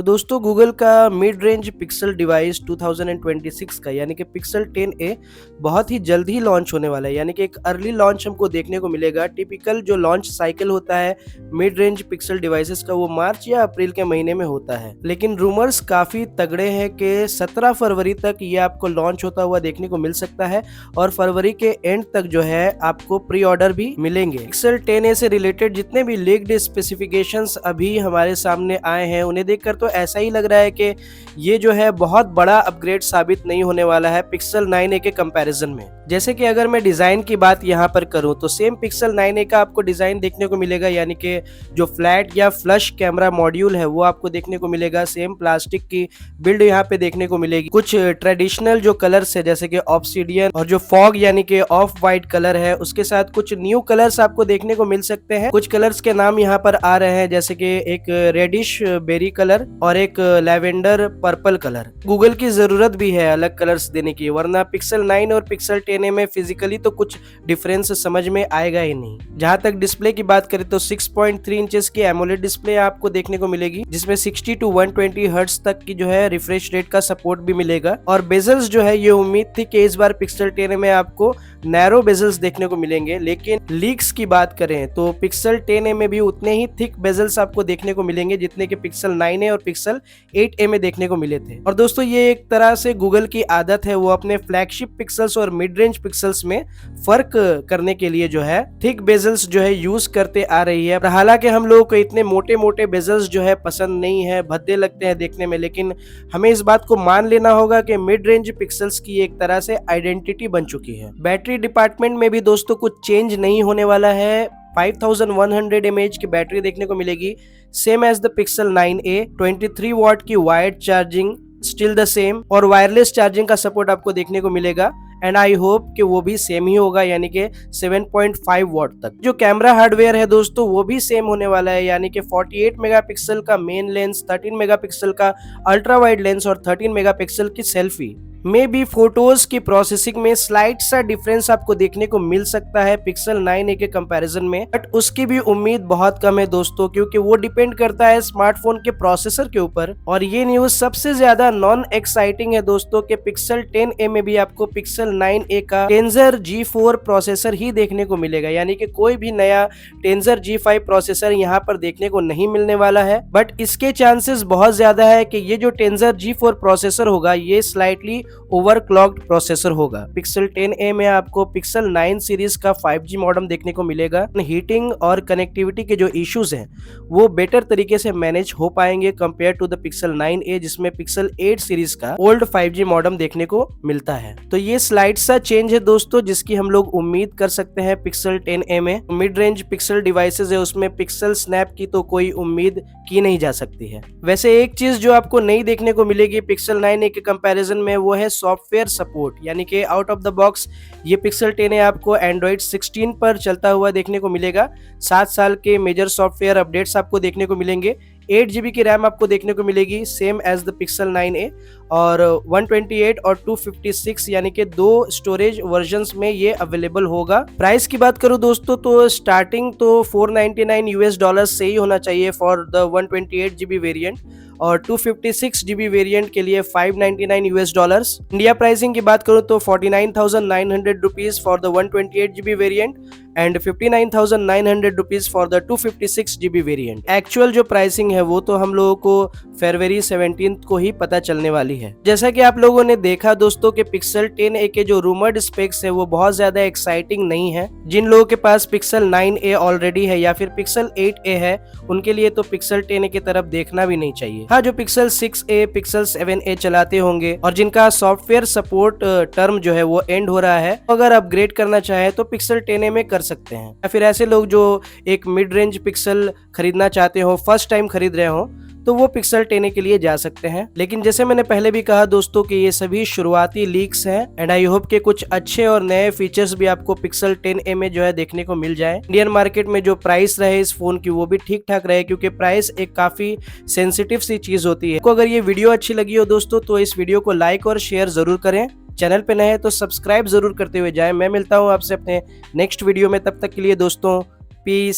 तो दोस्तों गूगल का मिड रेंज पिक्सल डिवाइस 2026 का यानी कि पिक्सल 10a बहुत ही जल्द ही लॉन्च होने वाला है। यानी कि एक अर्ली लॉन्च हमको देखने को मिलेगा। टिपिकल जो लॉन्च साइकिल होता है मिड रेंज पिक्सल डिवाइसेस का वो मार्च या अप्रैल के महीने में होता है, लेकिन रूमर्स काफी तगड़े हैं कि 17 फरवरी तक ये आपको लॉन्च होता हुआ देखने को मिल सकता है और फरवरी के एंड तक जो है आपको प्री ऑर्डर भी मिलेंगे। पिक्सल 10a से रिलेटेड जितने भी लीक्ड स्पेसिफिकेशंस अभी हमारे सामने आए हैं उन्हें देखकर तो ऐसा ही लग रहा है कि ये जो है बहुत बड़ा अपग्रेड साबित नहीं होने वाला है पिक्सल 9a के कंपैरिजन में। जैसे कि अगर मैं डिजाइन की बात यहाँ पर करूँ तो सेम पिक्सल 9a का आपको डिजाइन देखने को मिलेगा, यानी कि जो फ्लैट या फ्लश कैमरा मॉड्यूल है वो आपको देखने को मिलेगा। सेम प्लास्टिक की बिल्ड यहाँ पे देखने को मिलेगी। कुछ ट्रेडिशनल जो कलर्स है जैसे कि ऑब्सिडियन और जो फॉग यानी कि ऑफ वाइट कलर है, उसके साथ कुछ न्यू कलर्स आपको देखने को मिल सकते हैं। कुछ कलर्स के नाम यहाँ पर आ रहे हैं जैसे कि एक रेडिश बेरी कलर और एक लैवेंडर पर्पल कलर। गूगल की जरूरत भी है अलग कलर्स देने की, वरना पिक्सल 9 और पिक्सल 10a में फिजिकली तो कुछ डिफरेंस समझ में आएगा ही नहीं। जहां तक डिस्प्ले की बात करें तो 6.3 इंचेस की एमोलेड डिस्प्ले आपको देखने को मिलेगी, जिसमें 60 to 120 हर्ट्ज तक की जो है रिफ्रेश रेट का सपोर्ट भी मिलेगा। और बेजल्स जो है ये उम्मीद थी कि इस बार पिक्सल 10a में आपको नैरो बेजल्स देखने को मिलेंगे, लेकिन लीक्स की बात करें तो पिक्सल 10a में भी उतने ही थिक बेजल्स आपको देखने को मिलेंगे जितने कि पिक्सल 9a और पिक्सल 8a में देखने को मिले थे। और दोस्तों ये एक तरह से गूगल की आदत है, वो अपने फ्लैगशिप पिक्सल्स और मिड रेंज पिक्सल्स में फर्क करने के लिए जो है थिक बेजल्स जो है यूज करते आ रही है। हालांकि हम लोगों को इतने मोटे मोटे बेजल्स जो है पसंद नहीं है, भद्दे लगते हैं देखने में, लेकिन हमें इस बात को मान लेना होगा कि मिड रेंज पिक्सल्स की एक तरह से आइडेंटिटी बन चुकी है। बैटरी डिपार्टमेंट में भी दोस्तों कुछ चेंज नहीं होने वाला है। 5100 mAh की बैटरी देखने को मिलेगी, same as the Pixel 9a। 23 watt की wired charging still the same, और वायरलेस चार्जिंग का सपोर्ट आपको देखने को मिलेगा एंड आई होप कि वो भी सेम ही होगा, यानी कि 7.5 वॉट तक। जो कैमरा हार्डवेयर है दोस्तों वो भी सेम होने वाला है, यानी कि 48 मेगापिक्सल का मेन लेंस, 13 मेगापिक्सल का अल्ट्रा वाइड लेंस और 13 मेगापिक्सल की सेल्फी में भी फोटोज की प्रोसेसिंग में स्लाइट सा डिफरेंस आपको देखने को मिल सकता है पिक्सल 9a के कंपैरिजन में, बट उसकी भी उम्मीद बहुत कम है दोस्तों, क्योंकि वो डिपेंड करता है स्मार्टफोन के प्रोसेसर के ऊपर। और ये न्यूज सबसे ज्यादा नॉन एक्साइटिंग है दोस्तों कि पिक्सल 10a में भी आपको पिक्सल 9a का टेंजर G4 प्रोसेसर ही देखने को मिलेगा, यानी कि कोई भी नया टेंजर G5 प्रोसेसर यहाँ पर देखने को नहीं मिलने वाला है। बट इसके चांसेस बहुत ज्यादा है कि ये जो टेंजर G4 प्रोसेसर होगा ये स्लाइटली ओवरक्लॉक्ड प्रोसेसर होगा। पिक्सल 10a में आपको पिक्सल 9 सीरीज का 5G मॉडेम देखने को मिलेगा। हीटिंग और कनेक्टिविटी के जो इश्यूज हैं वो बेटर तरीके से मैनेज हो पाएंगे compare to the Pixel 9a, जिसमें पिक्सल 8 सीरीज का ओल्ड 5G मॉडेम देखने को मिलता है। तो ये स्लाइड सा चेंज है दोस्तों जिसकी हम लोग उम्मीद कर सकते हैं पिक्सल 10a में। मिड रेंज पिक्सल डिवाइसेस है उसमें पिक्सल स्नैप की तो कोई उम्मीद की नहीं जा सकती है। वैसे एक चीज जो आपको नहीं देखने को मिलेगी पिक्सल 9a के कंपैरिजन में वो है सॉफ्टवेयर सपोर्ट, यानी कि आउट ऑफ द बॉक्स ये पिक्सल 10a आपको एंड्रॉइड 16 पर चलता हुआ देखने को मिलेगा। 7 साल के मेजर सॉफ्टवेयर अपडेट्स आपको देखने को मिलेंगे। 8GB की रैम आपको देखने को मिलेगी same as the Pixel 9a, और 128 और 256 यानी कि 2 स्टोरेज वर्जन्स में ये अवेलेबल होगा। प्राइस की बात करूं दोस्तों तो स्टार्टिंग तो $499 से ही होना चाहिए फॉर द 128GB वेरिएंट, और 256GB वेरिएंट के लिए $599। इंडिया प्राइसिंग की बात करूं तो 49,900 rupees for the 128GB variant and 59,900 rupees for the 256GB variant. Actual जो प्राइसिंग है वो तो हम लोगों को फरवरी 17 को ही पता चलने वाली है। जैसा कि आप लोगों ने देखा दोस्तों कि पिक्सल 10a के जो रूमर्ड स्पेक्स है वो बहुत ज्यादा एक्साइटिंग नहीं है। जिन लोगों के पास पिक्सल 9a ऑलरेडी है या फिर पिक्सल 8a है उनके लिए तो पिक्सल 10a की तरफ देखना भी नहीं चाहिए। हाँ, जो पिक्सल 6a पिक्सल 7a चलाते होंगे और जिनका सॉफ्टवेयर सपोर्ट टर्म जो है वो एंड हो रहा है, अगर अपग्रेड करना चाहे तो पिक्सल 10a में कर सकते हैं। या फिर ऐसे लोग जो एक मिड रेंज पिक्सल खरीदना चाहते हो, फर्स्ट टाइम खरीद रहे हो, तो वो पिक्सल 10a के लिए जा सकते हैं। लेकिन जैसे मैंने पहले भी कहा दोस्तों कि ये सभी शुरुआती लीक्स हैं एंड आई होप के कुछ अच्छे और नए फीचर्स भी आपको पिक्सल 10a में जो है देखने को मिल जाए। इंडियन मार्केट में जो प्राइस रहे इस फोन की वो भी ठीक ठाक रहे, क्योंकि प्राइस एक काफी सेंसिटिव सी चीज होती है। तो अगर ये वीडियो अच्छी लगी हो दोस्तों तो इस वीडियो को लाइक और शेयर जरूर करें। चैनल पे नए हैं तो सब्सक्राइब जरूर करते हुए जाएं। मैं मिलता हूँ आपसे अपने नेक्स्ट वीडियो में, तब तक के लिए दोस्तों पीस।